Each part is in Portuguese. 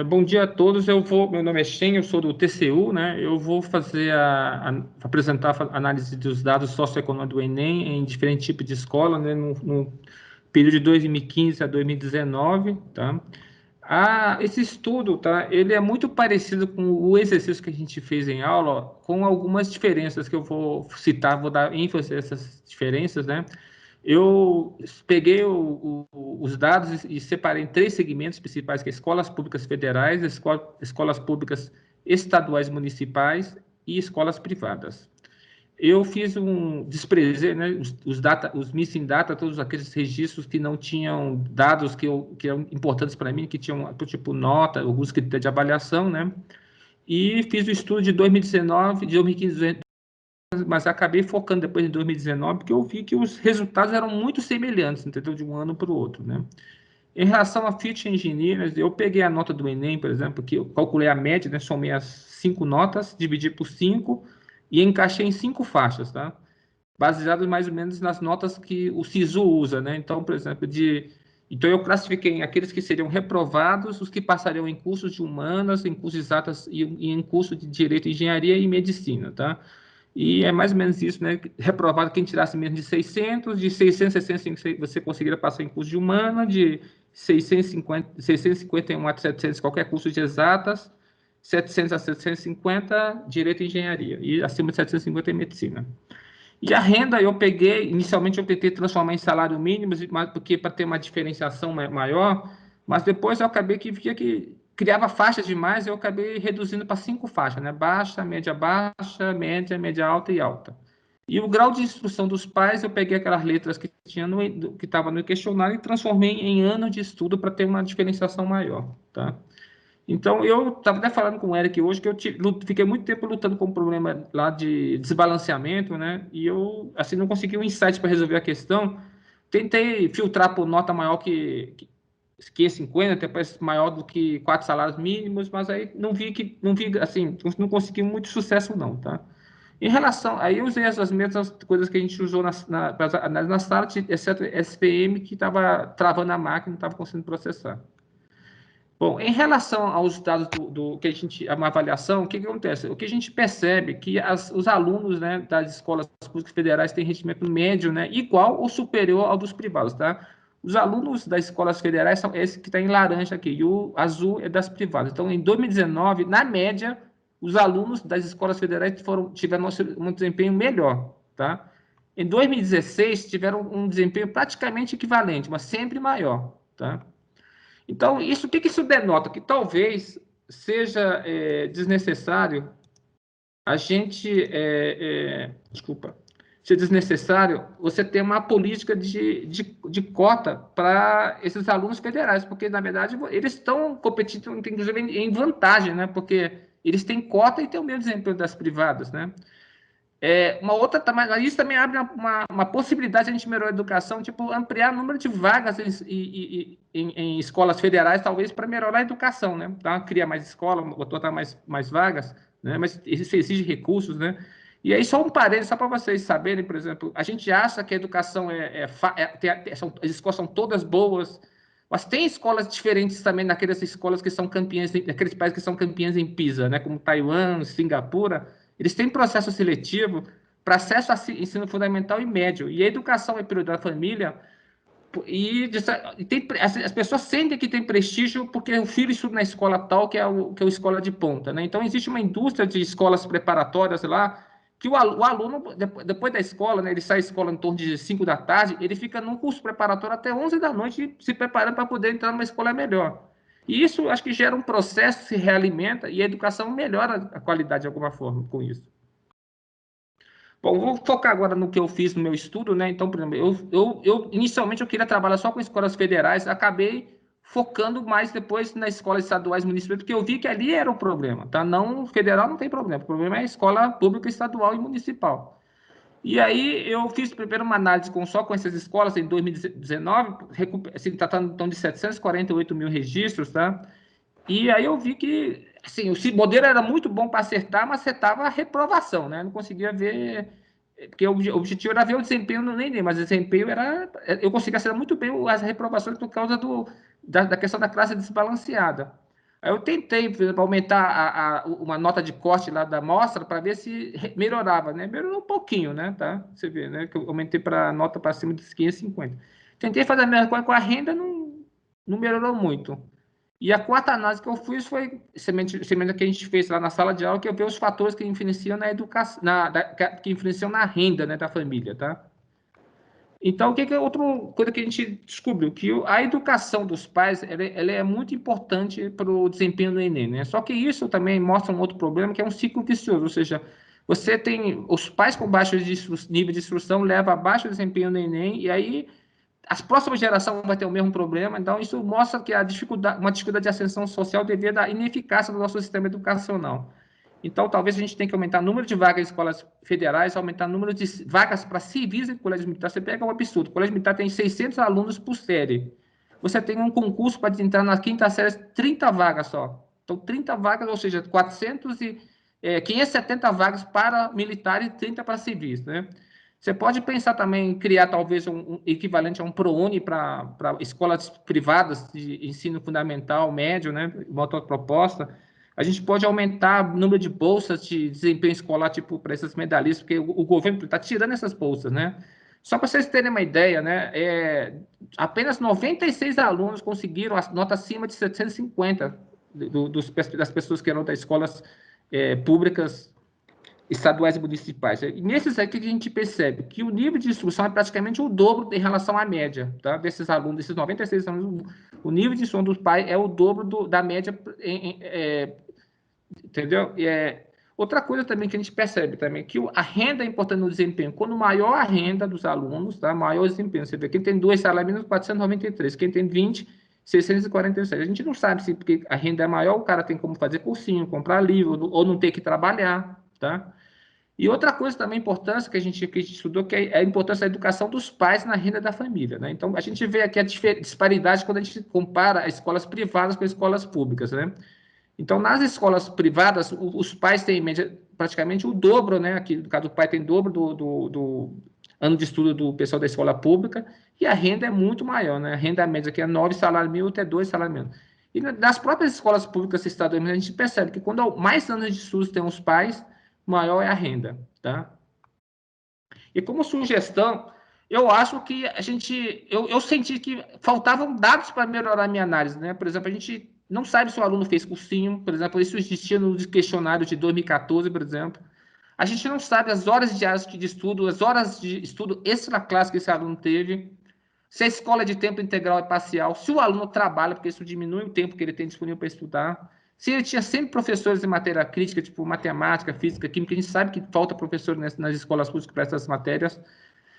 Bom dia a todos. Meu nome é Shen, eu sou do TCU, né? Eu vou apresentar a análise dos dados socioeconômicos do Enem em diferentes tipos de escola, né? No período de 2015 a 2019, tá? Esse estudo, tá? Ele é muito parecido com o exercício que a gente fez em aula, com algumas diferenças que eu vou citar, vou dar ênfase a essas diferenças, né? Eu peguei os dados e separei em três segmentos principais, que é escolas públicas federais, escolas públicas estaduais municipais e escolas privadas. Eu fiz desprezei, né, os missing data, todos aqueles registros que não tinham dados que eram importantes para mim, que tinham, tipo, nota, alguns critérios de avaliação, né? E fiz o estudo de 2019, de 2015, mas acabei focando depois em 2019, porque eu vi que os resultados eram muito semelhantes, entendeu? De um ano para o outro, né? Em relação a Fit Engineers, eu peguei a nota do Enem, por exemplo, que eu calculei a média, né? Somei as 5 notas, dividi por 5 e encaixei em 5 faixas, tá? Baseado mais ou menos nas notas que o SISU usa, né? Então, por exemplo, então eu classifiquei em aqueles que seriam reprovados, os que passariam em cursos de humanas, em cursos de exatas e em curso de direito, engenharia e medicina, tá? E é mais ou menos isso, né? Reprovado quem tirasse menos de 600, de 600 a 650 você conseguiria passar em curso de humana, de 651 a 700 qualquer curso de exatas, 700 a 750 direito e engenharia, e acima de 750 em medicina. E a renda eu peguei, inicialmente eu tentei transformar em salário mínimo, porque para ter uma diferenciação maior, mas depois eu acabei que via que criava faixas demais, eu acabei reduzindo para 5 faixas, né? Baixa, média alta e alta. E o grau de instrução dos pais, eu peguei aquelas letras que tinha que estava no questionário e transformei em ano de estudo para ter uma diferenciação maior, tá? Então, eu estava até falando com o Eric hoje que fiquei muito tempo lutando com um problema lá de desbalanceamento, né? E eu, assim, não consegui um insight para resolver a questão. Tentei filtrar por nota maior que 50, depois maior do que 4 salários mínimos, mas aí não vi, assim, não consegui muito sucesso não, tá? Em relação, aí eu usei essas mesmas coisas que a gente usou na sala, exceto SPM, que estava travando a máquina, não estava conseguindo processar. Bom, em relação aos dados que a gente, uma avaliação, o que acontece? O que a gente percebe é que os alunos, né, das escolas públicas federais têm rendimento médio, né, igual ou superior ao dos privados, tá? Os alunos das escolas federais são esse que está em laranja aqui, e o azul é das privadas. Então, em 2019, na média, os alunos das escolas federais tiveram um desempenho melhor, tá? Em 2016, tiveram um desempenho praticamente equivalente, mas sempre maior, tá? Então, o que isso denota? Que talvez seja desnecessário a gente, desculpa, seja desnecessário você ter uma política de cota para esses alunos federais, porque, na verdade, eles estão competindo, inclusive, em vantagem, né? Porque eles têm cota e têm o mesmo desempenho das privadas, né? Uma outra, isso também abre uma possibilidade de a gente melhorar a educação, tipo, ampliar o número de vagas em escolas federais, talvez para melhorar a educação, né? Tá? Criar mais escola, botar mais vagas, né? Mas isso exige recursos, né? E aí, só um parênteses, só para vocês saberem, por exemplo, a gente acha que a educação as escolas são todas boas, mas tem escolas diferentes também naquelas escolas que são campeãs, naqueles países que são campeãs em PISA, né? Como Taiwan, Singapura. Eles têm processo seletivo para acesso a ensino fundamental e médio. E a educação é prioridade da família. As pessoas sentem que tem prestígio porque o filho estuda na escola tal, que é a escola de ponta. Né? Então, existe uma indústria de escolas preparatórias lá, que o aluno, depois da escola, né, ele sai da escola em torno de 5 da tarde, ele fica num curso preparatório até 11 da noite, se preparando para poder entrar numa escola melhor. E isso, acho que gera um processo, se realimenta, e a educação melhora a qualidade de alguma forma com isso. Bom, vou focar agora no que eu fiz no meu estudo, né? Então, por exemplo, inicialmente eu queria trabalhar só com escolas federais, acabei focando mais depois nas escolas estaduais municipais, porque eu vi que ali era o problema, tá? Não, federal não tem problema, o problema é a escola pública estadual e municipal. E aí eu fiz primeiro uma análise só com essas escolas em 2019, assim, tratando então de 748 mil registros, tá? E aí eu vi que, assim, o modelo era muito bom para acertar, mas acertava a reprovação, né? Não conseguia ver, porque o objetivo era ver o desempenho no Enem, mas o desempenho era, eu conseguia acertar muito bem as reprovações por causa da questão da classe desbalanceada. Aí eu tentei, por exemplo, aumentar uma nota de corte lá da amostra para ver se melhorava, né? Melhorou um pouquinho, né? Tá? Você vê, né? Que eu aumentei para a nota para cima dos 550. Tentei fazer a mesma coisa com a renda, não melhorou muito. E a quarta análise que eu fiz foi semelhante que a gente fez lá na sala de aula, que eu vi os fatores que influenciam na educação, que influenciam na renda, né, da família, tá? Então, o que é outra coisa que a gente descobriu? Que a educação dos pais ela é muito importante para o desempenho do Enem, né? Só que isso também mostra um outro problema, que é um ciclo vicioso, ou seja, você tem os pais com baixo nível de instrução levam a baixo desempenho no Enem, e aí as próximas gerações vão ter o mesmo problema. Então, isso mostra que uma dificuldade de ascensão social devido à ineficácia do nosso sistema educacional. Então, talvez a gente tenha que aumentar o número de vagas em escolas federais, aumentar o número de vagas para civis em colégios militares. Você pega um absurdo. O colégio militar tem 600 alunos por série. Você tem um concurso para entrar na quinta série, 30 vagas só. Então, 30 vagas, ou seja, 570 vagas para militares e 30 para civis, né? Você pode pensar também em criar talvez um equivalente a um ProUni para escolas privadas de ensino fundamental, médio, né? Uma outra proposta. A gente pode aumentar o número de bolsas de desempenho escolar, tipo, para essas medalhistas, porque o governo está tirando essas bolsas, né? Só para vocês terem uma ideia, né? Apenas 96 alunos conseguiram a nota acima de 750 das pessoas que eram das escolas públicas estaduais e municipais. E nesses aqui a gente percebe que o nível de instrução é praticamente o dobro em relação à média, tá? Desses alunos, desses 96 alunos, o nível de instrução dos pais é o dobro da média, entendeu? Outra coisa também que a gente percebe também, que a renda é importante no desempenho. Quando maior a renda dos alunos, tá? Maior o desempenho. Você vê, quem tem 2 salários mínimos, 493. Quem tem 20, 647. A gente não sabe se porque a renda é maior, o cara tem como fazer cursinho, comprar livro, ou não ter que trabalhar, tá? E outra coisa também importante que a gente estudou, que é a importância da educação dos pais na renda da família, né? Então, a gente vê aqui a disparidade quando a gente compara as escolas privadas com as escolas públicas, né? Então, nas escolas privadas, os pais têm, em média, praticamente o dobro, né? Aqui, no caso, o pai tem o dobro do ano de estudo do pessoal da escola pública, e a renda é muito maior, né? A renda média aqui é 9 salários mínimos até 2 salários mínimos. E nas próprias escolas públicas estaduais, a gente percebe que quando mais anos de estudo tem os pais, maior é a renda, tá? E como sugestão, eu acho que eu senti que faltavam dados para melhorar a minha análise, né? Por exemplo, a gente não sabe se o aluno fez cursinho, por exemplo, isso existia no questionário de 2014, por exemplo. A gente não sabe as horas diárias de estudo, as horas de estudo extra-classe que esse aluno teve, se a escola é de tempo integral e parcial, se o aluno trabalha, porque isso diminui o tempo que ele tem disponível para estudar, se ele tinha sempre professores de matéria crítica, tipo matemática, física, química, a gente sabe que falta professor nas escolas públicas para essas matérias,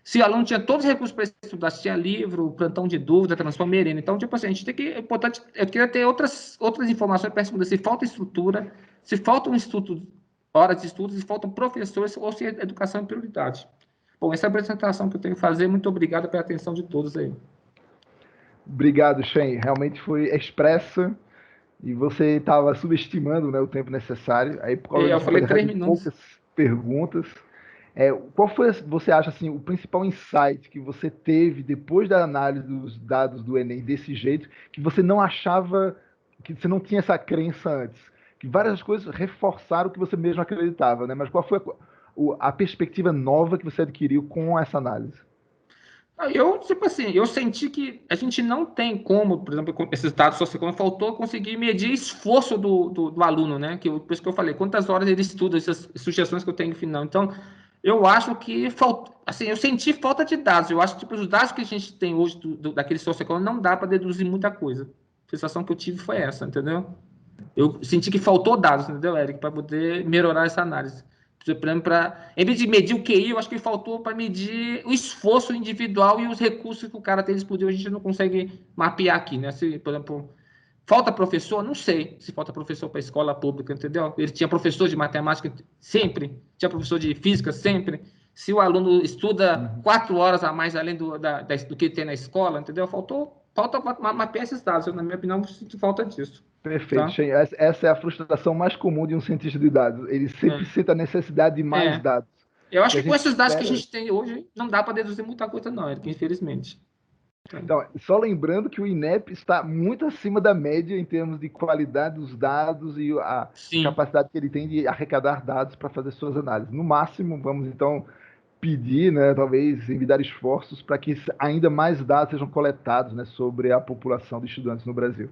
se o aluno tinha todos os recursos para estudar, se tinha livro, plantão de dúvida, transforma merenda. Então, tipo assim, a gente tem que, é importante, eu queria ter outras informações para responder se falta estrutura, se faltam horas de estudo, se faltam professores ou se a educação é prioridade. Bom, essa é a apresentação que eu tenho que fazer. Muito obrigado pela atenção de todos aí. Obrigado, Shen. Realmente foi expressa e você estava subestimando, né, o tempo necessário. Aí, por causa Eu disso, vai falei deixar 3 de minutos. poucas perguntas. Qual foi, você acha, assim, o principal insight que você teve depois da análise dos dados do Enem desse jeito, que você não achava, que você não tinha essa crença antes? Que várias coisas reforçaram o que você mesmo acreditava, né? Mas qual foi a perspectiva nova que você adquiriu com essa análise? Tipo assim, eu senti que a gente não tem como, por exemplo, com esses dados socioeconômicos, faltou conseguir medir esforço do aluno, né? Por isso que eu falei, quantas horas ele estuda, essas sugestões que eu tenho no final. Então, eu acho que faltou, assim, eu senti falta de dados. Eu acho que tipo, os dados que a gente tem hoje daquele socioeconômico não dá para deduzir muita coisa. A sensação que eu tive foi essa, entendeu? Eu senti que faltou dados, entendeu, Eric, para poder melhorar essa análise. Por exemplo, em vez de medir o QI, eu acho que faltou para medir o esforço individual e os recursos que o cara tem disponível. A gente não consegue mapear aqui, né? Se, por exemplo, falta professor? Não sei se falta professor para a escola pública, entendeu? Ele tinha professor de matemática sempre, tinha professor de física sempre. Se o aluno estuda 4 horas a mais além do que tem na escola, entendeu? Falta mapear esses dados. Eu, na minha opinião, sinto falta disso. Perfeito, Tá? Shen. Essa é a frustração mais comum de um cientista de dados. Ele sempre É. sente a necessidade de mais É. dados. Eu acho Que a que com gente esses dados que a espera. gente tem hoje, não dá para deduzir muita coisa, não, Eric, infelizmente. Então, só lembrando que o INEP está muito acima da média em termos de qualidade dos dados e a Sim, capacidade que ele tem de arrecadar dados para fazer suas análises. No máximo, vamos então pedir, né, talvez envidar esforços para que ainda mais dados sejam coletados, né, sobre a população de estudantes no Brasil.